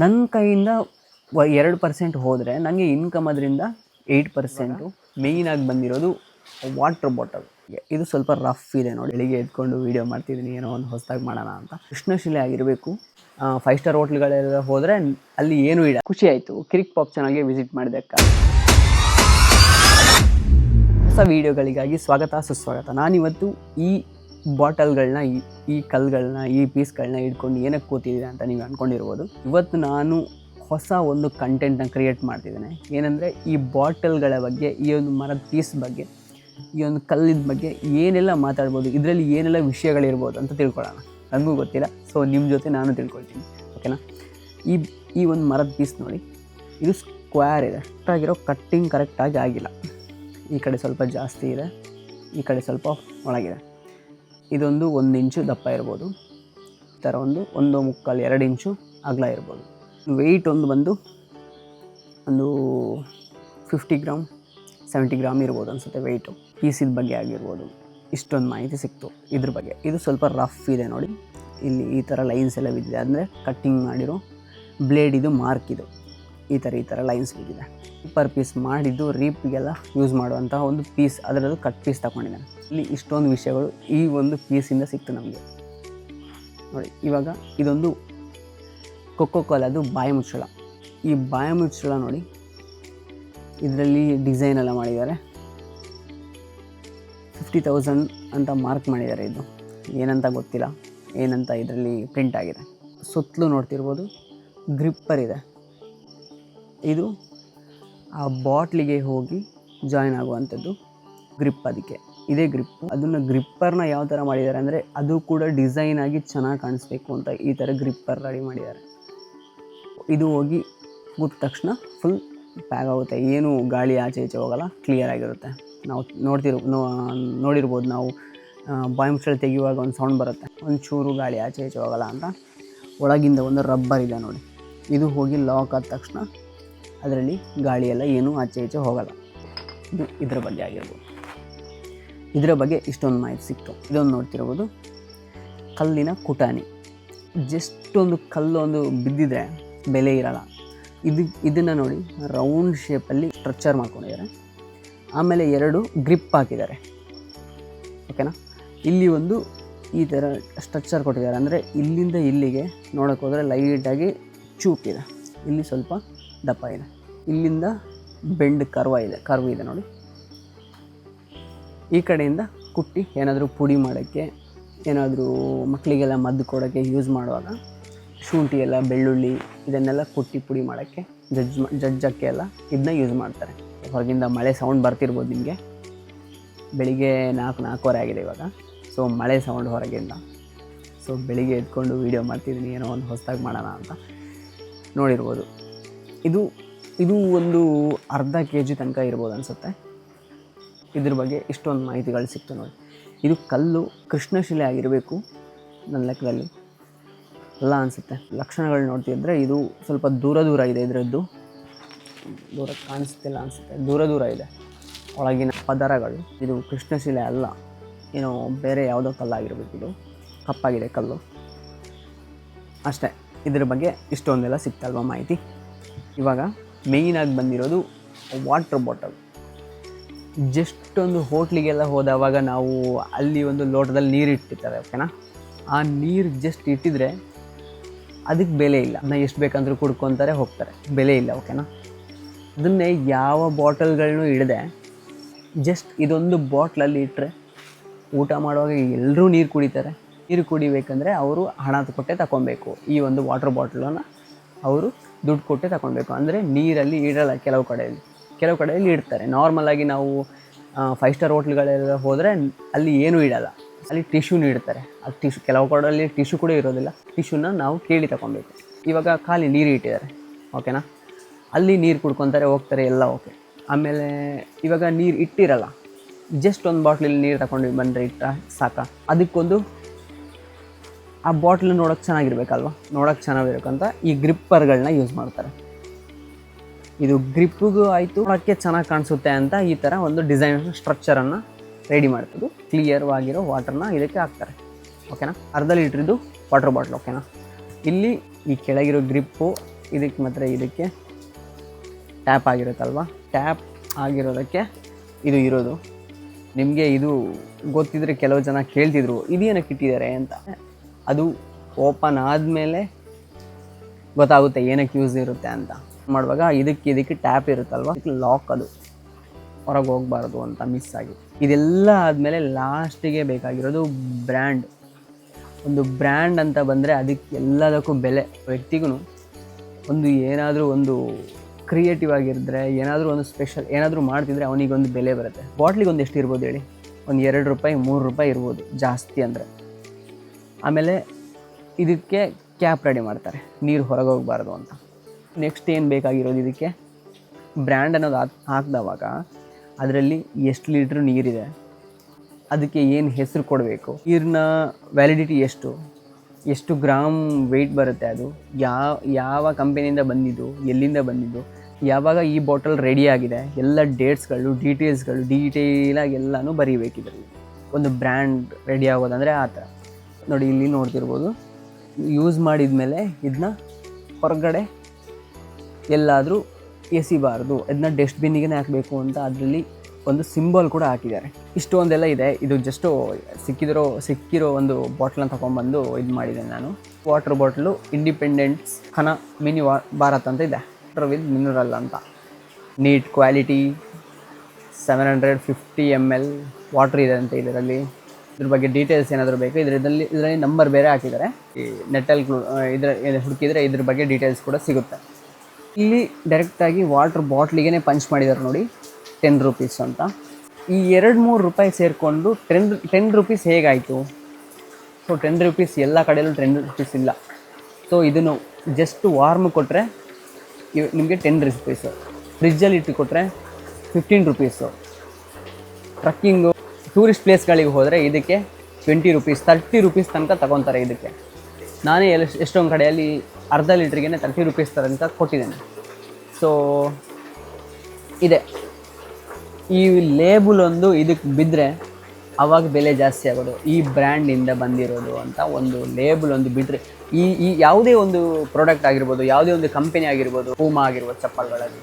ನನ್ನ ಕೈಯಿಂದ 2% ಹೋದರೆ ನನಗೆ ಇನ್ಕಮ್ ಅದರಿಂದ 8%. ಮೇಯ್ನಾಗಿ ಬಂದಿರೋದು ವಾಟರ್ ಬಾಟಲ್. ಇದು ಸ್ವಲ್ಪ ರಫ್ ಇದೆ ನೋಡಿ. ಬೆಳಿಗ್ಗೆ ಎದ್ಕೊಂಡು ವೀಡಿಯೋ ಮಾಡ್ತಿದ್ದೀನಿ, ಏನೋ ಒಂದು ಹೊಸದಾಗಿ ಮಾಡೋಣ ಅಂತ. ಕೃಷ್ಣಶಿಲೆ ಆಗಿರಬೇಕು. 5 ಸ್ಟಾರ್ ಹೋಟ್ಲ್ಗಳೆಲ್ಲ ಹೋದರೆ ಅಲ್ಲಿ ಏನೂ ಇಲ್ಲ. ಖುಷಿ ಆಯಿತು. ಕ್ರಿಕ್ ಪಾಪ್ ಚಾನಲ್ಗೆ ವಿಸಿಟ್ ಮಾಡಿದ್ದಕ್ಕ. ಹೊಸ ವೀಡಿಯೋಗಳಿಗಾಗಿ ಸ್ವಾಗತ ಸುಸ್ವಾಗತ. ನಾನಿವತ್ತು ಈ ಬಾಟಲ್ಗಳನ್ನ, ಈ ಕಲ್ಗಳನ್ನ, ಈ ಪೀಸ್ಗಳನ್ನ ಇಟ್ಕೊಂಡು ಏನಕ್ಕೆ ಕೂತಿದ್ದೀನಿ ಅಂತ ನೀವು ಅಂದ್ಕೊಂಡಿರ್ಬೋದು. ಇವತ್ತು ನಾನು ಹೊಸ ಒಂದು ಕಂಟೆಂಟ್ನ ಕ್ರಿಯೇಟ್ ಮಾಡ್ತಿದ್ದೇನೆ. ಏನಂದರೆ ಈ ಬಾಟಲ್ಗಳ ಬಗ್ಗೆ, ಈ ಒಂದು ಮರದ ಪೀಸ್ ಬಗ್ಗೆ, ಈ ಒಂದು ಕಲ್ಲಿನ ಬಗ್ಗೆ ಏನೆಲ್ಲ ಮಾತಾಡ್ಬೋದು, ಇದರಲ್ಲಿ ಏನೆಲ್ಲ ವಿಷಯಗಳಿರ್ಬೋದು ಅಂತ ತಿಳ್ಕೊಳ್ಳೋಣ. ನನಗೂ ಗೊತ್ತಿಲ್ಲ, ಸೊ ನಿಮ್ಮ ಜೊತೆ ನಾನು ತಿಳ್ಕೊಳ್ತೀನಿ, ಓಕೆನಾ. ಈ ಒಂದು ಮರದ ಪೀಸ್ ನೋಡಿ, ಇದು ಸ್ಕ್ವೇರ್ ಇದೆ. ಕರೆಕ್ಟಾಗಿರೋ ಕಟ್ಟಿಂಗ್ ಕರೆಕ್ಟಾಗಿ ಆಗಿಲ್ಲ. ಈ ಕಡೆ ಸ್ವಲ್ಪ ಜಾಸ್ತಿ ಇದೆ, ಈ ಕಡೆ ಸ್ವಲ್ಪ ಒಳಗಿದೆ. ಇದೊಂದು 1 ಇಂಚು ದಪ್ಪ ಇರ್ಬೋದು. ಈ ಥರ 1.25-2 ಇಂಚು ಅಗಲ ಇರ್ಬೋದು. ವೆಯ್ಟ್ ಬಂದು ಒಂದು 50 ಗ್ರಾಮ್ 70 ಗ್ರಾಮ್ ಇರ್ಬೋದು ಅನಿಸುತ್ತೆ ವೆಯ್ಟು. ಪೀಸಿದ ಬಗ್ಗೆ ಆಗಿರ್ಬೋದು. ಇಷ್ಟೊಂದು ಮಾಹಿತಿ ಸಿಕ್ತು ಇದ್ರ ಬಗ್ಗೆ. ಇದು ಸ್ವಲ್ಪ ರಫ್ ಇದೆ ನೋಡಿ. ಇಲ್ಲಿ ಈ ಥರ ಲೈನ್ಸ್ ಎಲ್ಲ ಬಿದ್ದಿದೆ, ಅಂದರೆ ಕಟ್ಟಿಂಗ್ ಮಾಡಿರೋ ಬ್ಲೇಡ್ ಇದು ಮಾರ್ಕ್ ಇದು. ಈ ಥರ ಲೈನ್ಸ್ ಬಿದ್ದಿದೆ. ಪರ್ ಪೀಸ್ ಮಾಡಿದ್ದು ರೀಪ್ಗೆಲ್ಲ ಯೂಸ್ ಮಾಡುವಂಥ ಒಂದು ಪೀಸ್, ಅದರದ್ದು ಕಟ್ ಪೀಸ್ ತಗೊಂಡಿದ್ದಾನೆ. ಇಲ್ಲಿ ಇಷ್ಟೊಂದು ವಿಷಯಗಳು ಈ ಒಂದು ಪೀಸಿಂದ ಸಿಕ್ತು ನಮಗೆ ನೋಡಿ. ಇವಾಗ ಇದೊಂದು ಕೊಕ್ಕೋ ಕೋಲಾದು ಬಾಯಿ ಮುಚ್ಚಳ. ಈ ಬಾಯಿ ಮುಚ್ಚಳ ನೋಡಿ, ಇದರಲ್ಲಿ ಡಿಸೈನ್ ಎಲ್ಲ ಮಾಡಿದ್ದಾರೆ. 50,000 ಅಂತ ಮಾರ್ಕ್ ಮಾಡಿದ್ದಾರೆ. ಇದು ಏನಂತ ಗೊತ್ತಿಲ್ಲ, ಏನಂತ ಇದರಲ್ಲಿ ಪ್ರಿಂಟ್ ಆಗಿದೆ. ಸುತ್ತಲೂ ನೋಡ್ತಿರ್ಬೋದು ಗ್ರಿಪ್ಪರ್ ಇದೆ. ಇದು ಆ ಬಾಟ್ಲಿಗೆ ಹೋಗಿ ಜಾಯಿನ್ ಆಗುವಂಥದ್ದು ಗ್ರಿಪ್. ಅದಕ್ಕೆ ಇದೇ ಗ್ರಿಪ್ಪು. ಅದನ್ನು ಗ್ರಿಪ್ಪರ್ನ ಯಾವ ಥರ ಮಾಡಿದ್ದಾರೆ ಅಂದರೆ, ಅದು ಕೂಡ ಡಿಸೈನ್ ಆಗಿ ಚೆನ್ನಾಗಿ ಕಾಣಿಸ್ಬೇಕು ಅಂತ ಈ ಥರ ಗ್ರಿಪ್ಪರ್ ರೆಡಿ ಮಾಡಿದ್ದಾರೆ. ಇದು ಹೋಗಿ ಕೂತ ತಕ್ಷಣ ಫುಲ್ ಪ್ಯಾಗ್ ಆಗುತ್ತೆ, ಏನು ಗಾಳಿ ಆಚೆ ಈಚೆ ಹೋಗಲ್ಲ, ಕ್ಲಿಯರ್ ಆಗಿರುತ್ತೆ. ನಾವು ನೋಡಿರ್ಬೋದು, ನಾವು ಬಾಯಿ ಮುಚ್ಚಳ ತೆಗೆಯುವಾಗ ಒಂದು ಸೌಂಡ್ ಬರುತ್ತೆ, ಒಂಚೂರು ಗಾಳಿ ಆಚೆ ಈಚೆ ಹೋಗಲ್ಲ ಅಂತ. ಒಳಗಿಂದ ಒಂದು ರಬ್ಬರ್ ಇದೆ ನೋಡಿ, ಇದು ಹೋಗಿ ಲಾಕ್ ಆದ ತಕ್ಷಣ ಅದರಲ್ಲಿ ಗಾಳಿ ಎಲ್ಲ ಏನೂ ಆಚೆ ಈಚೆ ಹೋಗಲ್ಲ. ಇದು ಇದರ ಬಗ್ಗೆ ಆಗಿರ್ಬೋದು. ಇದರ ಬಗ್ಗೆ ಇಷ್ಟೊಂದು ಮಾಹಿತಿ ಸಿಕ್ತು. ಇದೊಂದು ನೋಡ್ತಿರ್ಬೋದು ಕಲ್ಲಿನ ಕುಟಾಣಿ. ಜಸ್ಟ್ ಒಂದು ಕಲ್ಲು ಬಿದ್ದಿದ್ರೆ ಬೆಲೆ ಇರಲ್ಲ. ಇದನ್ನು ನೋಡಿ ರೌಂಡ್ ಶೇಪಲ್ಲಿ ಸ್ಟ್ರಕ್ಚರ್ ಮಾಡ್ಕೊಂಡಿದ್ದಾರೆ. ಆಮೇಲೆ 2 ಗ್ರಿಪ್ ಹಾಕಿದ್ದಾರೆ, ಓಕೆನಾ. ಇಲ್ಲಿ ಒಂದು ಈ ಥರ ಸ್ಟ್ರಕ್ಚರ್ ಕೊಟ್ಟಿದ್ದಾರೆ, ಅಂದರೆ ಇಲ್ಲಿಂದ ಇಲ್ಲಿಗೆ ನೋಡೋಕೆ ಹೋದರೆ ಲೈಟಾಗಿ ಚೂಪಿದೆ, ಇಲ್ಲಿ ಸ್ವಲ್ಪ ದಪ್ಪ ಇದೆ, ಇಲ್ಲಿಂದ ಬೆಂಡ್ ಕರ್ವ್ ಇದೆ ನೋಡಿ. ಈ ಕಡೆಯಿಂದ ಕುಟ್ಟಿ ಏನಾದರೂ ಪುಡಿ ಮಾಡೋಕ್ಕೆ, ಏನಾದರೂ ಮಕ್ಕಳಿಗೆಲ್ಲ ಮದ್ದು ಕೊಡೋಕ್ಕೆ ಯೂಸ್ ಮಾಡುವಾಗ ಶುಂಠಿ ಎಲ್ಲ, ಬೆಳ್ಳುಳ್ಳಿ ಇದನ್ನೆಲ್ಲ ಕುಟ್ಟಿ ಪುಡಿ ಮಾಡೋಕ್ಕೆ, ಜಜ್ಜಕ್ಕೆ ಎಲ್ಲ ಇದನ್ನ ಯೂಸ್ ಮಾಡ್ತಾರೆ. ಹೊರಗಿಂದ ಮಳೆ ಸೌಂಡ್ ಬರ್ತಿರ್ಬೋದು ನಿಮಗೆ. ಬೆಳಿಗ್ಗೆ 4:04 ಆಗಿದೆ ಇವಾಗ. ಸೊ ಮಳೆ ಸೌಂಡ್ ಹೊರಗಿಂದ. ಸೊ ಬೆಳಿಗ್ಗೆ ಎದ್ಕೊಂಡು ವೀಡಿಯೋ ಮಾಡ್ತಿದ್ದೀನಿ, ಏನೋ ಒಂದು ಹೊಸದಾಗಿ ಮಾಡೋಣ ಅಂತ. ನೋಡಿರ್ಬೋದು ಇದು ಒಂದು ಅರ್ಧ kg ತನಕ ಇರ್ಬೋದು ಅನಿಸುತ್ತೆ. ಇದ್ರ ಬಗ್ಗೆ ಇಷ್ಟೊಂದು ಮಾಹಿತಿಗಳು ಸಿಕ್ತು ನೋಡಿ. ಇದು ಕಲ್ಲು ಕೃಷ್ಣಶಿಲೆ ಆಗಿರಬೇಕು ನನ್ನ ಲೆಕ್ಕದಲ್ಲಿ, ಅಲ್ಲ ಅನಿಸುತ್ತೆ. ಲಕ್ಷಣಗಳು ನೋಡ್ತಿದ್ರೆ ಇದು ಸ್ವಲ್ಪ ದೂರ ಇದೆ. ಇದರದ್ದು ದೂರ ಕಾಣಿಸ್ತಿಲ್ಲ ಅನಿಸುತ್ತೆ, ದೂರ ಇದೆ ಒಳಗಿನ ಪದರಗಳು. ಇದು ಕೃಷ್ಣಶಿಲೆ ಅಲ್ಲ, ಏನೋ ಬೇರೆ ಯಾವುದೋ ಕಲ್ಲಾಗಿರ್ಬೇಕು. ಇದು ಕಪ್ಪಾಗಿದೆ ಕಲ್ಲು ಅಷ್ಟೇ. ಇದ್ರ ಬಗ್ಗೆ ಇಷ್ಟೊಂದೆಲ್ಲ ಸಿಕ್ತಲ್ವ ಮಾಹಿತಿ. ಇವಾಗ ಮೇಯ್ನಾಗಿ ಬಂದಿರೋದು ವಾಟರ್ ಬಾಟಲ್. ಜಸ್ಟ್ ಒಂದು ಹೋಟ್ಲಿಗೆಲ್ಲ ಹೋದವಾಗ ನಾವು ಅಲ್ಲಿ ಒಂದು ಲೋಟದಲ್ಲಿ ನೀರು ಇಟ್ಟಿರ್ತಾರೆ, ಓಕೆನಾ. ಆ ನೀರು ಜಸ್ಟ್ ಇಟ್ಟಿದ್ರೆ ಅದಕ್ಕೆ ಬೆಲೆ ಇಲ್ಲ. ಅದನ್ನ ಎಷ್ಟು ಬೇಕಂದ್ರೂ ಕುಡ್ಕೊತಾರೆ ಹೋಗ್ತಾರೆ, ಬೆಲೆ ಇಲ್ಲ, ಓಕೆನಾ. ಅದನ್ನೇ ಯಾವ ಬಾಟಲ್ಗಳನ್ನೂ ಇಡದೆ ಜಸ್ಟ್ ಇದೊಂದು ಬಾಟ್ಲಲ್ಲಿ ಇಟ್ಟರೆ ಊಟ ಮಾಡುವಾಗ ಎಲ್ಲರೂ ನೀರು ಕುಡಿತಾರೆ. ನೀರು ಕುಡಿಬೇಕಂದ್ರೆ ಅವರು ಹಣ ಕೊಟ್ಟೆ ತಗೊಬೇಕು. ಈ ಒಂದು ವಾಟರ್ ಬಾಟ್ಲನ್ನು ಅವರು ದುಡ್ಡು ಕೊಟ್ಟೆ ತಗೊಬೇಕು. ಅಂದರೆ ನೀರಲ್ಲಿ ಇಡಲ್ಲ, ಕೆಲವು ಕಡೆಯಲ್ಲಿ ಇಡ್ತಾರೆ. ನಾರ್ಮಲಾಗಿ ನಾವು 5 ಸ್ಟಾರ್ ಹೋಟ್ಲ್ಗಳೆಲ್ಲ ಹೋದರೆ ಅಲ್ಲಿ ಏನೂ ಇಡಲ್ಲ, ಅಲ್ಲಿ ಟಿಶ್ಯೂನ ಇಡ್ತಾರೆ. ಅದು ಕೆಲವು ಕಡೆಯಲ್ಲಿ ಟಿಶ್ಯೂ ಕೂಡ ಇರೋದಿಲ್ಲ. ಟಿಶ್ಯೂನ ನಾವು ಕೇಳಿ ತಗೊಬೇಕು. ಇವಾಗ ಖಾಲಿ ನೀರು ಇಟ್ಟಿದ್ದಾರೆ, ಓಕೆನಾ. ಅಲ್ಲಿ ನೀರು ಕುಡ್ಕೊತಾರೆ, ಹೋಗ್ತಾರೆ, ಎಲ್ಲ ಓಕೆ. ಆಮೇಲೆ ಇವಾಗ ನೀರು ಇಟ್ಟಿರಲ್ಲ, ಜಸ್ಟ್ ಒಂದು ಬಾಟ್ಲಲ್ಲಿ ನೀರು ತಗೊಂಡು ಬಂದರೆ ಇಟ್ಟರೆ ಸಾಕ. ಅದಕ್ಕೊಂದು ಆ ಬಾಟ್ಲ್ ನೋಡೋಕ್ಕೆ ಚೆನ್ನಾಗಿರ್ಬೇಕಲ್ವ, ನೋಡೋಕ್ಕೆ ಚೆನ್ನಾಗಿರ್ಬೇಕಂತ ಈ ಗ್ರಿಪ್ಪರ್ಗಳನ್ನ ಯೂಸ್ ಮಾಡ್ತಾರೆ. ಇದು ಗ್ರಿಪ್ಪಿಗೂ ಆಯಿತು, ನೋಡೋಕ್ಕೆ ಚೆನ್ನಾಗಿ ಕಾಣಿಸುತ್ತೆ ಅಂತ ಈ ಥರ ಒಂದು ಡಿಸೈನ್ ಸ್ಟ್ರಕ್ಚರನ್ನು ರೆಡಿ ಮಾಡ್ತಿದ್ದು ಕ್ಲಿಯರ್ವಾಗಿರೋ ವಾಟರ್ನ ಇದಕ್ಕೆ ಹಾಕ್ತಾರೆ, ಓಕೆನಾ. ಅರ್ಧ ಲೀಟ್ರಿದ್ದು ವಾಟರ್ ಬಾಟ್ಲ್, ಓಕೆನಾ. ಇಲ್ಲಿ ಈ ಕೆಳಗಿರೋ ಗ್ರಿಪ್ಪು ಇದಕ್ಕೆ ಮಾತ್ರ ಇದಕ್ಕೆ ಟ್ಯಾಪ್ ಆಗಿರುತ್ತಲ್ವ, ಟ್ಯಾಪ್ ಆಗಿರೋದಕ್ಕೆ ಇದು ಇರೋದು. ನಿಮಗೆ ಇದು ಗೊತ್ತಿದ್ರೆ ಕೆಲವು ಜನ ಕೇಳ್ತಿದ್ರು ಇದೇನಕ್ಕೆ ಇಟ್ಟಿದ್ದಾರೆ ಅಂತ. ಅದು ಓಪನ್ ಆದಮೇಲೆ ಗೊತ್ತಾಗುತ್ತೆ ಏನಕ್ಕೆ ಯೂಸ್ ಇರುತ್ತೆ ಅಂತ. ಮಾಡುವಾಗ ಇದಕ್ಕೆ ಟ್ಯಾಪ್ ಇರುತ್ತಲ್ವ, ಲಾಕ್, ಅದು ಹೊರಗೆ ಹೋಗಬಾರ್ದು ಅಂತ ಮಿಸ್ ಆಗಿ. ಇದೆಲ್ಲ ಆದಮೇಲೆ ಲಾಸ್ಟಿಗೆ ಬೇಕಾಗಿರೋದು ಬ್ರ್ಯಾಂಡ್. ಒಂದು ಬ್ರ್ಯಾಂಡ್ ಅಂತ ಬಂದರೆ ಅದಕ್ಕೆ ಎಲ್ಲದಕ್ಕೂ ಬೆಲೆ. ವ್ಯಕ್ತಿಗೂ ಒಂದು ಏನಾದರೂ ಒಂದು ಕ್ರಿಯೇಟಿವ್ ಆಗಿರಿದ್ರೆ, ಏನಾದರೂ ಒಂದು ಸ್ಪೆಷಲ್ ಏನಾದರೂ ಮಾಡ್ತಿದ್ರೆ ಅವನಿಗೊಂದು ಬೆಲೆ ಬರುತ್ತೆ. ಬಾಟ್ಲಿಗೆ ಒಂದು ಎಷ್ಟು ಇರ್ಬೋದು ಹೇಳಿ? ಒಂದು 2 ರೂಪಾಯಿ 3 ರೂಪಾಯಿ ಇರ್ಬೋದು ಜಾಸ್ತಿ ಅಂದರೆ. ಆಮೇಲೆ ಇದಕ್ಕೆ ಕ್ಯಾಪ್ ರೆಡಿ ಮಾಡ್ತಾರೆ, ನೀರು ಹೊರಗೆ ಹೋಗಬಾರ್ದು ಅಂತ. ನೆಕ್ಸ್ಟ್ ಏನು ಬೇಕಾಗಿರೋದು, ಇದಕ್ಕೆ ಬ್ರ್ಯಾಂಡ್ ಅನ್ನೋದು ಹಾಕಿದವಾಗ ಅದರಲ್ಲಿ ಎಷ್ಟು ಲೀಟ್ರ್ ನೀರಿದೆ, ಅದಕ್ಕೆ ಏನು ಹೆಸರು ಕೊಡಬೇಕು, ನೀರಿನ ವ್ಯಾಲಿಡಿಟಿ ಎಷ್ಟು ಗ್ರಾಮ್ ವೆಯ್ಟ್ ಬರುತ್ತೆ, ಅದು ಯಾವ ಕಂಪನಿಯಿಂದ ಬಂದಿದ್ದು, ಎಲ್ಲಿಂದ ಬಂದಿದ್ದು, ಯಾವಾಗ ಈ ಬಾಟಲ್ ರೆಡಿ ಆಗಿದೆ, ಎಲ್ಲ ಡೇಟ್ಸ್ಗಳು ಡೀಟೇಲಾಗಿ ಎಲ್ಲನೂ ಬರೀಬೇಕಿದ್ರಲ್ಲಿ. ಒಂದು ಬ್ರ್ಯಾಂಡ್ ರೆಡಿ ಆಗೋದಂದರೆ ಆ ಥರ. ನೋಡಿ ಇಲ್ಲಿ ನೋಡ್ತಿರ್ಬೋದು, ಯೂಸ್ ಮಾಡಿದ ಮೇಲೆ ಇದನ್ನ ಹೊರಗಡೆ ಎಲ್ಲಾದರೂ ಎಸಿಬಾರ್ದು, ಇದನ್ನ ಡಸ್ಟ್ಬಿನ್ನಿಗೆ ಹಾಕಬೇಕು ಅಂತ ಅದರಲ್ಲಿ ಒಂದು ಸಿಂಬಲ್ ಕೂಡ ಹಾಕಿದ್ದಾರೆ. ಇಷ್ಟೊಂದೆಲ್ಲ ಇದೆ. ಇದು ಜಸ್ಟು ಸಿಕ್ಕಿರೋ ಒಂದು ಬಾಟ್ಲನ್ನ ತೊಗೊಂಬಂದು ಇದು ಮಾಡಿದ್ದೇನೆ ನಾನು. ವಾಟರ್ ಬಾಟ್ಲು ಇಂಡಿಪೆಂಡೆನ್ಸ್ ಖಾನ ಮಿನಿ ಭಾರತ್ ಅಂತ ಇದೆ, ವಾಟರ್ ವಿತ್ ಮಿನರಲ್ ಅಂತ. ನೀಟ್ ಕ್ವಾಲಿಟಿ 750 ml ವಾಟ್ರ್ ಇದೆ ಅಂತ ಇದರಲ್ಲಿ. ಇದ್ರ ಬಗ್ಗೆ ಡೀಟೇಲ್ಸ್ ಏನಾದರೂ ಬೇಕು, ಇದರಲ್ಲಿ ನಂಬರ್ ಬೇರೆ ಹಾಕಿದ್ದಾರೆ. ಈ ನೆಟ್ಟಲ್ಲಿ ಹುಡುಕಿದರೆ ಇದ್ರ ಬಗ್ಗೆ ಡೀಟೇಲ್ಸ್ ಕೂಡ ಸಿಗುತ್ತೆ. ಇಲ್ಲಿ ಡೈರೆಕ್ಟಾಗಿ ವಾಟ್ರ್ ಬಾಟ್ಲಿಗೆ ಪಂಚ್ ಮಾಡಿದ್ದಾರೆ ನೋಡಿ, 10 ರೂಪೀಸ್ ಅಂತ. ಈ 2-3 ರೂಪಾಯಿ ಸೇರಿಕೊಂಡು 10 ರೂಪೀಸ್ ಹೇಗಾಯಿತು? ಸೊ 10 ರೂಪೀಸ್ ಎಲ್ಲ ಕಡೆಯಲ್ಲೂ 10 ರೂಪೀಸ್ ಇಲ್ಲ. ಸೊ ಇದನ್ನು ಜಸ್ಟ್ ವಾರ್ಮ್ ಕೊಟ್ಟರೆ ನಿಮಗೆ 10 ರೂಪೀಸು, ಫ್ರಿಜ್ಜಲ್ಲಿ ಇಟ್ಟು ಕೊಟ್ಟರೆ 15 ರೂಪೀಸು. ಟ್ರಕ್ಕಿಂಗು ಟೂರಿಸ್ಟ್ ಪ್ಲೇಸ್ಗಳಿಗೆ ಹೋದರೆ ಇದಕ್ಕೆ 20 ರೂಪೀಸ್ 30 ರೂಪೀಸ್ ತನಕ ತಗೊತಾರೆ ಇದಕ್ಕೆ. ನಾನೇ ಎಷ್ಟೊಂದು ಕಡೆಯಲ್ಲಿ ಅರ್ಧ ಲೀಟ್ರಿಗೆ 30 ರೂಪೀಸ್ ತನಕ ಕೊಟ್ಟಿದ್ದೇನೆ. ಸೊ ಇದೆ. ಈ ಲೇಬಲ್ ಒಂದು ಇದಕ್ಕೆ ಬಿದ್ದರೆ ಆವಾಗ ಬೆಲೆ ಜಾಸ್ತಿ ಆಗೋದು. ಈ ಬ್ರ್ಯಾಂಡಿಂದ ಬಂದಿರೋದು ಅಂತ ಒಂದು ಲೇಬಲ್ ಒಂದು ಬಿಟ್ಟರೆ, ಈ ಯಾವುದೇ ಒಂದು ಪ್ರಾಡಕ್ಟ್ ಆಗಿರ್ಬೋದು, ಯಾವುದೇ ಒಂದು ಕಂಪನಿ ಆಗಿರ್ಬೋದು, ಪೂಮಾ ಆಗಿರ್ಬೋದು ಚಪ್ಪಲ್ಗಳಲ್ಲಿ,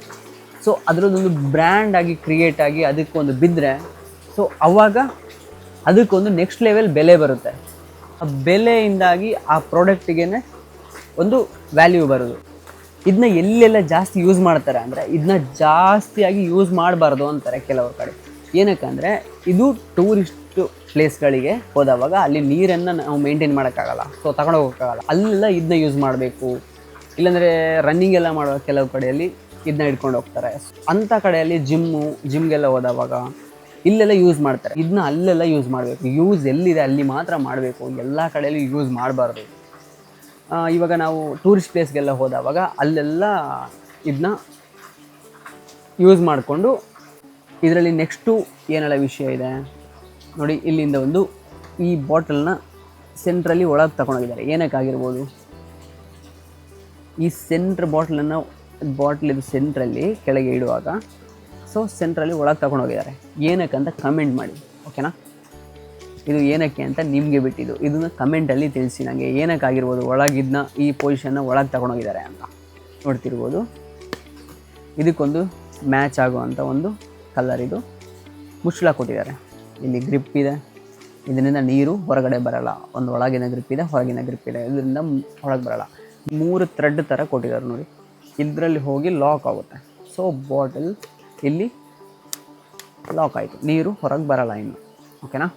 ಸೊ ಅದರದ್ದೊಂದು ಬ್ರ್ಯಾಂಡ್ ಆಗಿ ಕ್ರಿಯೇಟ್ ಆಗಿ ಅದಕ್ಕೊಂದು ಬಿದ್ದರೆ, ಸೊ ಆವಾಗ ಅದಕ್ಕೊಂದು ನೆಕ್ಸ್ಟ್ ಲೆವೆಲ್ ಬೆಲೆ ಬರುತ್ತೆ. ಆ ಬೆಲೆಯಿಂದಾಗಿ ಆ ಪ್ರಾಡಕ್ಟಿಗೆ ಒಂದು ವ್ಯಾಲ್ಯೂ ಬರೋದು. ಇದನ್ನ ಎಲ್ಲೆಲ್ಲ ಜಾಸ್ತಿ ಯೂಸ್ ಮಾಡ್ತಾರೆ ಅಂದರೆ, ಇದನ್ನ ಜಾಸ್ತಿಯಾಗಿ ಯೂಸ್ ಮಾಡಬಾರ್ದು ಅಂತಾರೆ ಕೆಲವ್ರ ಕಡೆ. ಏನಕ್ಕಂದರೆ ಇದು ಟೂರಿಸ್ಟ್ ಪ್ಲೇಸ್ಗಳಿಗೆ ಹೋದವಾಗ ಅಲ್ಲಿ ನೀರನ್ನು ನಾವು ಮೇಂಟೈನ್ ಮಾಡೋಕ್ಕಾಗಲ್ಲ, ಸೊ ತಗೊಂಡು ಹೋಗೋಕ್ಕಾಗಲ್ಲ. ಅಲ್ಲೆಲ್ಲ ಇದನ್ನ ಯೂಸ್ ಮಾಡಬೇಕು. ಇಲ್ಲಾಂದರೆ ರನ್ನಿಂಗ್ ಎಲ್ಲ ಮಾಡುವ ಕೆಲವು ಕಡೆಯಲ್ಲಿ ಇದನ್ನ ಹಿಡ್ಕೊಂಡು ಹೋಗ್ತಾರೆ. ಅಂಥ ಕಡೆಯಲ್ಲಿ ಜಿಮ್ಗೆಲ್ಲ ಹೋದವಾಗ ಇಲ್ಲೆಲ್ಲ ಯೂಸ್ ಮಾಡ್ತಾರೆ. ಇದನ್ನ ಅಲ್ಲೆಲ್ಲ ಯೂಸ್ ಮಾಡಬೇಕು. ಯೂಸ್ ಎಲ್ಲಿದೆ ಅಲ್ಲಿ ಮಾತ್ರ ಮಾಡಬೇಕು, ಎಲ್ಲ ಕಡೆಯಲ್ಲಿ ಯೂಸ್ ಮಾಡಬಾರ್ದು. ಇವಾಗ ನಾವು ಟೂರಿಸ್ಟ್ ಪ್ಲೇಸ್ಗೆಲ್ಲ ಹೋದವಾಗ ಅಲ್ಲೆಲ್ಲ ಇದನ್ನ ಯೂಸ್ ಮಾಡಿಕೊಂಡು, ಇದರಲ್ಲಿ ನೆಕ್ಸ್ಟು ಏನೆಲ್ಲ ವಿಷಯ ಇದೆ ನೋಡಿ. ಇಲ್ಲಿಂದ ಒಂದು ಈ ಬಾಟಲ್ನ ಸೆಂಟ್ರಲ್ಲಿ ಒಳಗೆ ತಗೊಂಡೋಗಿದ್ದಾರೆ. ಏನಕ್ಕಾಗಿರ್ಬೋದು, ಈ ಸೆಂಟ್ರ್ ಬಾಟ್ಲಿದು ಸೆಂಟ್ರಲ್ಲಿ ಕೆಳಗೆ ಇಡುವಾಗ, ಸೊ ಸೆಂಟ್ರಲ್ಲಿ ಒಳಗೆ ತಗೊಂಡೋಗಿದ್ದಾರೆ. ಏನಕ್ಕಂತ ಕಮೆಂಟ್ ಮಾಡಿ, ಓಕೆನಾ? ಇದು ಏನಕ್ಕೆ ಅಂತ ನಿಮಗೆ ಬಿಟ್ಟಿದ್ದು. ಇದನ್ನು ಕಮೆಂಟಲ್ಲಿ ತಿಳಿಸಿ ನನಗೆ, ಏನಕ್ಕಾಗಿರ್ಬೋದು ಒಳಗಿದ್ನ ಈ ಪೊಸಿಷನ್ನ ಒಳಗೆ ತಗೊಂಡೋಗಿದ್ದಾರೆ ಅಂತ. ನೋಡ್ತಿರ್ಬೋದು, ಇದಕ್ಕೊಂದು ಮ್ಯಾಚ್ ಆಗುವಂಥ ಒಂದು ಕಲರ್ ಇದು ಮುಚ್ಚಳ ಕೊಟ್ಟಿದ್ದಾರೆ. ಇಲ್ಲಿ ಗ್ರಿಪ್ ಇದೆ, ಇದರಿಂದ ನೀರು ಹೊರಗಡೆ ಬರೋಲ್ಲ. ಒಂದು ಒಳಗಿನ ಗ್ರಿಪ್ ಇದೆ, ಹೊರಗಿನ ಗ್ರಿಪ್ ಇದೆ, ಇದರಿಂದ ಹೊರಗೆ ಬರೋಲ್ಲ. 3 ಥ್ರೆಡ್ ಥರ ಕೊಟ್ಟಿದ್ದಾರೆ ನೋಡಿ. ಇದರಲ್ಲಿ ಹೋಗಿ ಲಾಕ್ ಆಗುತ್ತೆ. ಸೊ ಬಾಟಲ್ ಇಲ್ಲಿ ಲಾಕ್ ಆಯಿತು, ನೀರು ಹೊರಗೆ ಬರೋಲ್ಲ ಇನ್ನು, ಓಕೆನಾ?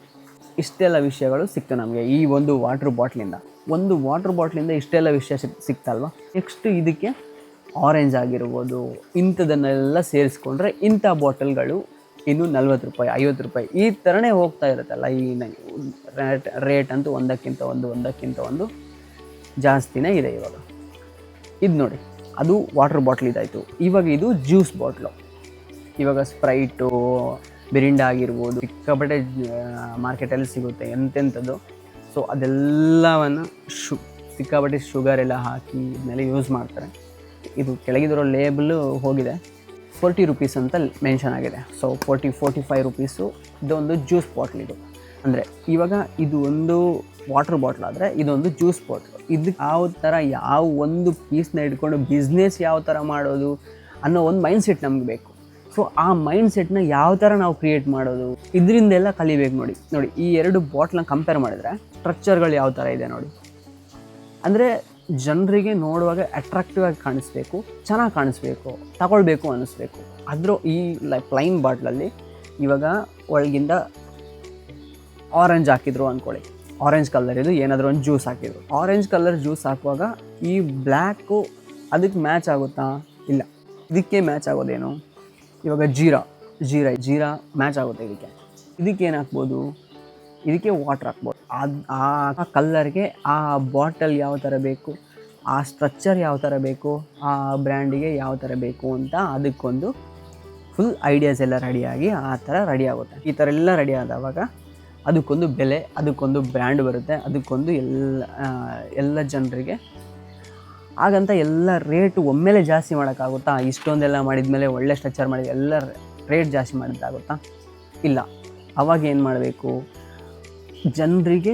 ಇಷ್ಟೆಲ್ಲ ವಿಷಯಗಳು ಸಿಕ್ತು ನಮಗೆ ಈ ಒಂದು ವಾಟ್ರ್ ಬಾಟ್ಲಿಂದ. ಒಂದು ವಾಟ್ರ್ ಬಾಟ್ಲಿಂದ ಇಷ್ಟೆಲ್ಲ ವಿಷಯ ಸಿಕ್ತಲ್ವ. ನೆಕ್ಸ್ಟ್ ಇದಕ್ಕೆ ಆರೆಂಜ್ ಆಗಿರ್ಬೋದು, ಇಂಥದನ್ನೆಲ್ಲ ಸೇರಿಸ್ಕೊಂಡ್ರೆ ಇಂಥ ಬಾಟಲ್ಗಳು ಇನ್ನು 40 ರೂಪಾಯಿ 50 ರೂಪಾಯಿ ಈ ಥರನೇ ಹೋಗ್ತಾ ಇರುತ್ತಲ್ಲ. ಈ ರೇಟ್ ಅಂತೂ ಒಂದಕ್ಕಿಂತ ಒಂದು ಜಾಸ್ತಿನೇ ಇದೆ ಇವಾಗ. ಇದು ನೋಡಿ, ಅದು ವಾಟ್ರ್ ಬಾಟ್ಲ್ ಇದಾಯಿತು. ಇವಾಗ ಇದು ಜ್ಯೂಸ್ ಬಾಟ್ಲು. ಇವಾಗ ಸ್ಪ್ರೈಟು, ಮಿರಿಂಡಾ ಆಗಿರ್ಬೋದು, ಸಿಕ್ಕಾಪಟ್ಟೆ ಮಾರ್ಕೆಟಲ್ಲಿ ಸಿಗುತ್ತೆ ಎಂತೆಂಥದ್ದು. ಸೊ ಅದೆಲ್ಲವನ್ನು ಸಿಕ್ಕಾಪಟ್ಟೆ ಶುಗರ್ ಎಲ್ಲ ಹಾಕಿ ಇದನ್ನೆಲ್ಲ ಯೂಸ್ ಮಾಡ್ತಾರೆ. ಇದು ಕೆಳಗಿದಿರೋ ಲೇಬಲು ಹೋಗಿದೆ, 40 ರೂಪೀಸ್ ಅಂತ ಮೆನ್ಷನ್ ಆಗಿದೆ. ಸೊ 45 ರೂಪೀಸು ಇದೊಂದು ಜ್ಯೂಸ್ ಬಾಟ್ಲ್ ಇದು. ಅಂದರೆ ಇವಾಗ ಇದು ಒಂದು ವಾಟರ್ ಬಾಟ್ಲ್ ಆದರೆ ಇದೊಂದು ಜ್ಯೂಸ್ ಬಾಟ್ಲು. ಇದಕ್ಕೆ ಯಾವ ಥರ ಯಾವ ಒಂದು ಪೀಸ್ನ ಇಟ್ಕೊಂಡು ಬಿಸ್ನೆಸ್ ಯಾವ ಥರ ಮಾಡೋದು ಅನ್ನೋ ಒಂದು ಮೈಂಡ್ ಸೆಟ್ ನಮ್ಗೆ ಬೇಕು. ಸೊ ಆ ಮೈಂಡ್ ಸೆಟ್ನ ಯಾವ ಥರ ನಾವು ಕ್ರಿಯೇಟ್ ಮಾಡೋದು, ಇದರಿಂದೆಲ್ಲ ಕಲಿಬೇಕು. ನೋಡಿ ಈ ಎರಡು ಬಾಟ್ಲನ್ನ ಕಂಪೇರ್ ಮಾಡಿದ್ರೆ ಸ್ಟ್ರಕ್ಚರ್ಗಳು ಯಾವ ಥರ ಇದೆ ನೋಡಿ. ಅಂದರೆ ಜನರಿಗೆ ನೋಡುವಾಗ ಅಟ್ರಾಕ್ಟಿವ್ ಆಗಿ ಕಾಣಿಸ್ಬೇಕು, ಚೆನ್ನಾಗಿ ಕಾಣಿಸ್ಬೇಕು, ತಗೊಳ್ಬೇಕು ಅನ್ನಿಸ್ಬೇಕು. ಅದ್ರ ಈ ಪ್ಲೈನ್ ಬಾಟ್ಲಲ್ಲಿ ಇವಾಗ ಒಳಗಿಂದ ಆರೆಂಜ್ ಹಾಕಿದ್ರು ಅಂದ್ಕೊಳ್ಳಿ, ಆರೆಂಜ್ ಕಲರ್ ಇದು ಏನಾದರೂ ಒಂದು ಜ್ಯೂಸ್ ಹಾಕಿದ್ರು. ಆರೆಂಜ್ ಕಲರ್ ಜ್ಯೂಸ್ ಹಾಕುವಾಗ ಈ ಬ್ಲ್ಯಾಕು ಅದಕ್ಕೆ ಮ್ಯಾಚ್ ಆಗುತ್ತಾ? ಇಲ್ಲ. ಇದಕ್ಕೆ ಮ್ಯಾಚ್ ಆಗೋದೇನು? ಇವಾಗ ಜೀರಾ ಮ್ಯಾಚ್ ಆಗುತ್ತೆ ಇದಕ್ಕೆ ಏನು ಹಾಕ್ಬೋದು? ಇದಕ್ಕೆ ವಾಟ್ರ್ ಹಾಕ್ಬೋದು. ಆ ಕಲ್ಲರ್ಗೆ ಆ ಬಾಟಲ್ ಯಾವ ಥರ ಬೇಕು, ಆ ಸ್ಟ್ರಕ್ಚರ್ ಯಾವ ಥರ ಬೇಕು, ಆ ಬ್ರ್ಯಾಂಡಿಗೆ ಯಾವ ಥರ ಬೇಕು ಅಂತ ಅದಕ್ಕೊಂದು ಫುಲ್ ಐಡಿಯಾಸ್ ಎಲ್ಲ ರೆಡಿಯಾಗಿ ಆ ಥರ ರೆಡಿ ಆಗುತ್ತೆ. ಈ ಥರ ಎಲ್ಲ ರೆಡಿ ಆದವಾಗ ಅದಕ್ಕೊಂದು ಬೆಲೆ, ಅದಕ್ಕೊಂದು ಬ್ರ್ಯಾಂಡ್ ಬರುತ್ತೆ, ಅದಕ್ಕೊಂದು ಎಲ್ಲ ಜನರಿಗೆ ಹಾಗಂತ ಎಲ್ಲ ರೇಟು ಒಮ್ಮೆಲೆ ಜಾಸ್ತಿ ಮಾಡೋಕ್ಕಾಗುತ್ತಾ? ಇಷ್ಟೊಂದೆಲ್ಲ ಮಾಡಿದ್ಮೇಲೆ ಒಳ್ಳೆ ಸ್ಟ್ರಕ್ಚರ್ ಮಾಡಿ ಎಲ್ಲ ರೇಟ್ ಜಾಸ್ತಿ ಮಾಡಿದ್ದಾಗುತ್ತಾ? ಇಲ್ಲ. ಅವಾಗ ಏನು ಮಾಡಬೇಕು? ಜನರಿಗೆ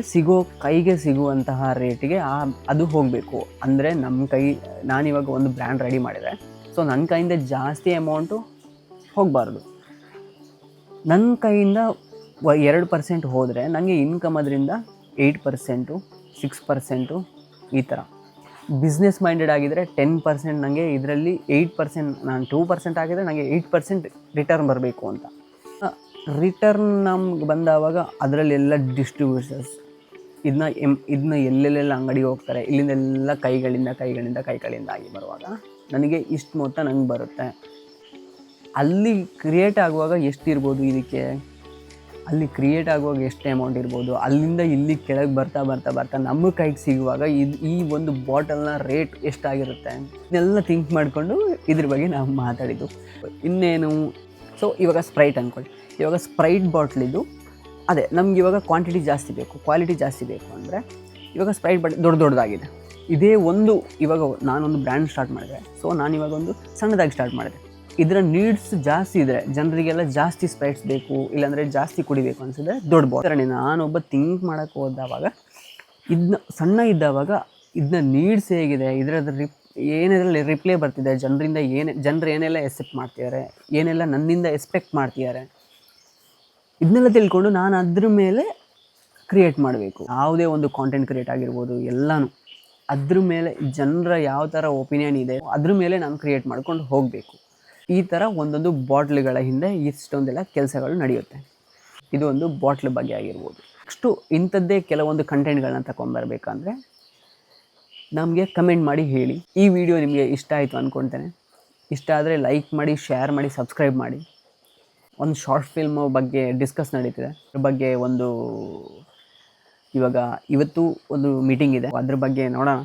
ಕೈಗೆ ಸಿಗುವಂತಹ ರೇಟಿಗೆ ಅದು ಹೋಗಬೇಕು. ಅಂದರೆ ನಾನಿವಾಗ ಒಂದು ಬ್ರ್ಯಾಂಡ್ ರೆಡಿ ಮಾಡಿದರೆ ಸೊ ನನ್ನ ಕೈಯಿಂದ ಜಾಸ್ತಿ ಅಮೌಂಟು ಹೋಗಬಾರ್ದು. ನನ್ನ ಕೈಯಿಂದ 2% ಹೋದರೆ ನನಗೆ ಇನ್ಕಮ್ ಅದರಿಂದ 8%, 6% ಈ ಥರ. ಬಿಸ್ನೆಸ್ ಮೈಂಡೆಡ್ ಆಗಿದ್ದರೆ 10% ನನಗೆ ಇದರಲ್ಲಿ 8%, ನಾನು 2% ಆಗಿದರೆ ನನಗೆ 8% ರಿಟರ್ನ್ ಬರಬೇಕು ಅಂತ. ರಿಟರ್ನ್ ನಮ್ಗೆ ಬಂದಾವಾಗ ಅದರಲ್ಲೆಲ್ಲ ಡಿಸ್ಟ್ರಿಬ್ಯೂಟರ್ಸ್ ಇದನ್ನ ಎಲ್ಲೆಲ್ಲೆಲ್ಲ ಅಂಗಡಿಗೆ ಹೋಗ್ತಾರೆ, ಇಲ್ಲಿಂದೆಲ್ಲ ಕೈಗಳಿಂದ ಆಗಿ ಬರುವಾಗ ನನಗೆ ಇಷ್ಟು ಮೊತ್ತ ನಂಗೆ ಬರುತ್ತೆ. ಅಲ್ಲಿ ಕ್ರಿಯೇಟ್ ಆಗುವಾಗ ಎಷ್ಟಿರ್ಬೋದು ಇದಕ್ಕೆ? ಅಲ್ಲಿ ಕ್ರಿಯೇಟ್ ಆಗುವಾಗ ಎಷ್ಟು ಅಮೌಂಟ್ ಇರ್ಬೋದು? ಅಲ್ಲಿಂದ ಇಲ್ಲಿ ಕೆಳಗೆ ಬರ್ತಾ ನಮ್ಮ ಕೈಗೆ ಸಿಗುವಾಗ ಈ ಒಂದು ಬಾಟಲ್ನ ರೇಟ್ ಎಷ್ಟಾಗಿರುತ್ತೆ? ಇದನ್ನೆಲ್ಲ ಥಿಂಕ್ ಮಾಡಿಕೊಂಡು ಇದ್ರ ಬಗ್ಗೆ ನಾವು ಮಾತಾಡಿದ್ದು. ಇನ್ನೇನು, ಸೊ ಇವಾಗ ಸ್ಪ್ರೈಟ್ ಅಂದ್ಕೊಳ್ಳಿ. ಇವಾಗ ಸ್ಪ್ರೈಟ್ ಬಾಟ್ಲಿದ್ದು ಅದೇ ನಮ್ಗೆ ಇವಾಗ ಕ್ವಾಂಟಿಟಿ ಜಾಸ್ತಿ ಬೇಕು, ಕ್ವಾಲಿಟಿ ಜಾಸ್ತಿ ಬೇಕು ಅಂದರೆ ಇವಾಗ ಸ್ಪ್ರೈಟ್ ಬಾಟ್ಲಿ ದೊಡ್ಡದಾಗಿದೆ. ಇದೇ ಒಂದು ಇವಾಗ ನಾನೊಂದು ಬ್ರ್ಯಾಂಡ್ ಸ್ಟಾರ್ಟ್ ಮಾಡಿದೆ, ಸೊ ನಾನಿವಾಗ ಒಂದು ಸಣ್ಣದಾಗಿ ಸ್ಟಾರ್ಟ್ ಮಾಡಿದೆ. ಇದರ ನೀಡ್ಸ್ ಜಾಸ್ತಿ ಇದ್ದರೆ ಜನರಿಗೆಲ್ಲ ಜಾಸ್ತಿ ಸ್ಪ್ರೈಟ್ಸ್ ಬೇಕು, ಇಲ್ಲಾಂದರೆ ಜಾಸ್ತಿ ಕುಡಿಬೇಕು ಅನಿಸಿದ್ರೆ ದೊಡ್ಡ ಬಾಟಲ್. ನಾನೊಬ್ಬ ಥಿಂಕ್ ಮಾಡೋಕ್ಕೆ ಹೋದವಾಗ ಇದನ್ನ ಸಣ್ಣ ಇದ್ದಾವಾಗ ಇದನ್ನ ನೀಡ್ಸ್ ಹೇಗಿದೆ, ಏನೆಲ್ಲ ರಿಪ್ಲೈ ಬರ್ತಿದೆ, ಜನರು ಏನೆಲ್ಲ ಎಕ್ಸೆಪ್ಟ್ ಮಾಡ್ತಿದ್ದಾರೆ, ಏನೆಲ್ಲ ನನ್ನಿಂದ ಎಕ್ಸ್ಪೆಕ್ಟ್ ಮಾಡ್ತಿದ್ದಾರೆ, ಇದನ್ನೆಲ್ಲ ತಿಳ್ಕೊಂಡು ನಾನು ಅದ್ರ ಮೇಲೆ ಕ್ರಿಯೇಟ್ ಮಾಡಬೇಕು. ಯಾವುದೇ ಒಂದು ಕಾಂಟೆಂಟ್ ಕ್ರಿಯೇಟ್ ಆಗಿರ್ಬೋದು, ಎಲ್ಲನೂ ಅದ್ರ ಮೇಲೆ ಜನರ ಯಾವ ಥರ ಒಪಿನಿಯನ್ ಇದೆ ಅದ್ರ ಮೇಲೆ ನಾನು ಕ್ರಿಯೇಟ್ ಮಾಡ್ಕೊಂಡು ಹೋಗಬೇಕು. ಈ ಥರ ಒಂದೊಂದು ಬಾಟ್ಲುಗಳ ಹಿಂದೆ ಇಷ್ಟೊಂದೆಲ್ಲ ಕೆಲಸಗಳು ನಡೆಯುತ್ತೆ. ಇದು ಒಂದು ಬಾಟ್ಲ್ ಬಗ್ಗೆ ಆಗಿರ್ಬೋದು. ನೆಕ್ಸ್ಟು ಇಂಥದ್ದೇ ಕೆಲವೊಂದು ಕಂಟೆಂಟ್ಗಳನ್ನ ತಗೊಂಬರ್ಬೇಕಂದ್ರೆ ನಮಗೆ ಕಮೆಂಟ್ ಮಾಡಿ ಹೇಳಿ. ಈ ವಿಡಿಯೋ ನಿಮಗೆ ಇಷ್ಟ ಆಯಿತು ಅಂದ್ಕೊಳ್ತೇನೆ. ಇಷ್ಟ ಆದರೆ ಲೈಕ್ ಮಾಡಿ, ಶೇರ್ ಮಾಡಿ, ಸಬ್ಸ್ಕ್ರೈಬ್ ಮಾಡಿ. ಒಂದು ಶಾರ್ಟ್ ಫಿಲ್ಮ್ ಬಗ್ಗೆ ಡಿಸ್ಕಸ್ ನಡೀತಿದೆ. ಅದ್ರ ಬಗ್ಗೆ ಇವತ್ತು ಒಂದು ಮೀಟಿಂಗ್ ಇದೆ, ಅದ್ರ ಬಗ್ಗೆ ನೋಡೋಣ.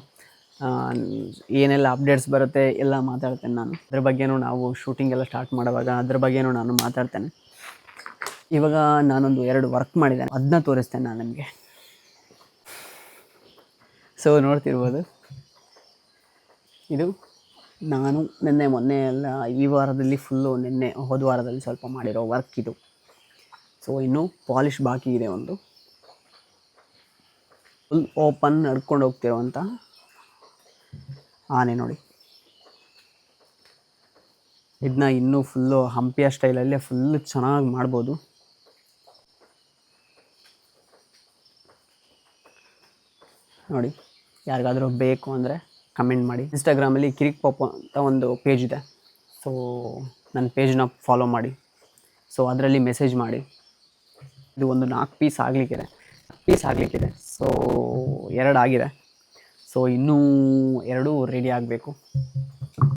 ಏನೆಲ್ಲ ಅಪ್ಡೇಟ್ಸ್ ಬರುತ್ತೆ ಎಲ್ಲ ಮಾತಾಡ್ತೇನೆ ನಾನು. ಅದ್ರ ಬಗ್ಗೆನೂ ನಾವು ಶೂಟಿಂಗ್ ಎಲ್ಲ ಸ್ಟಾರ್ಟ್ ಮಾಡುವಾಗ ಅದ್ರ ಬಗ್ಗೆನೂ ನಾನು ಮಾತಾಡ್ತೇನೆ. ಇವಾಗ ನಾನೊಂದು 2 ವರ್ಕ್ ಮಾಡಿದ್ದೇನೆ, ಅದನ್ನ ತೋರಿಸ್ತೇನೆ ನಾನು ನಿಮಗೆ. ಸೊ ನೋಡ್ತಿರ್ಬೋದು, ಇದು ನಾನು ಮೊನ್ನೆ ಎಲ್ಲ ಈ ವಾರದಲ್ಲಿ ಫುಲ್ಲು ಹೋದ ವಾರದಲ್ಲಿ ಸ್ವಲ್ಪ ಮಾಡಿರೋ ವರ್ಕ್ ಇದು. ಸೊ ಇನ್ನೂ ಪಾಲಿಷ್ ಬಾಕಿ ಇದೆ. ಒಂದು ಫುಲ್ ಓಪನ್ ನಡ್ಕೊಂಡು ಹೋಗ್ತಿರೋವಂಥ ಆನೆ ನೋಡಿ. ಇದನ್ನ ಇನ್ನೂ ಫುಲ್ಲು ಹಂಪಿಯ ಸ್ಟೈಲಲ್ಲೇ ಫುಲ್ಲು ಚೆನ್ನಾಗಿ ಮಾಡ್ಬೋದು. ನೋಡಿ, ಯಾರಿಗಾದರೂ ಬೇಕು ಅಂದರೆ ಕಮೆಂಟ್ ಮಾಡಿ. ಇನ್ಸ್ಟಾಗ್ರಾಮಲ್ಲಿ ಕಿರಿಕ್ ಪಾಪು ಅಂತ ಒಂದು ಪೇಜ್ ಇದೆ, ಸೊ ನನ್ನ ಪೇಜ್ನ ಫಾಲೋ ಮಾಡಿ. ಸೊ ಅದರಲ್ಲಿ ಮೆಸೇಜ್ ಮಾಡಿ. ಇದು ಒಂದು 4 ಪೀಸ್ ಆಗಲಿಕ್ಕಿದೆ. ಸೊ 2 ಆಗಿದೆ. ಸೊ ಇನ್ನೂ 2 ರೆಡಿ ಆಗಬೇಕು.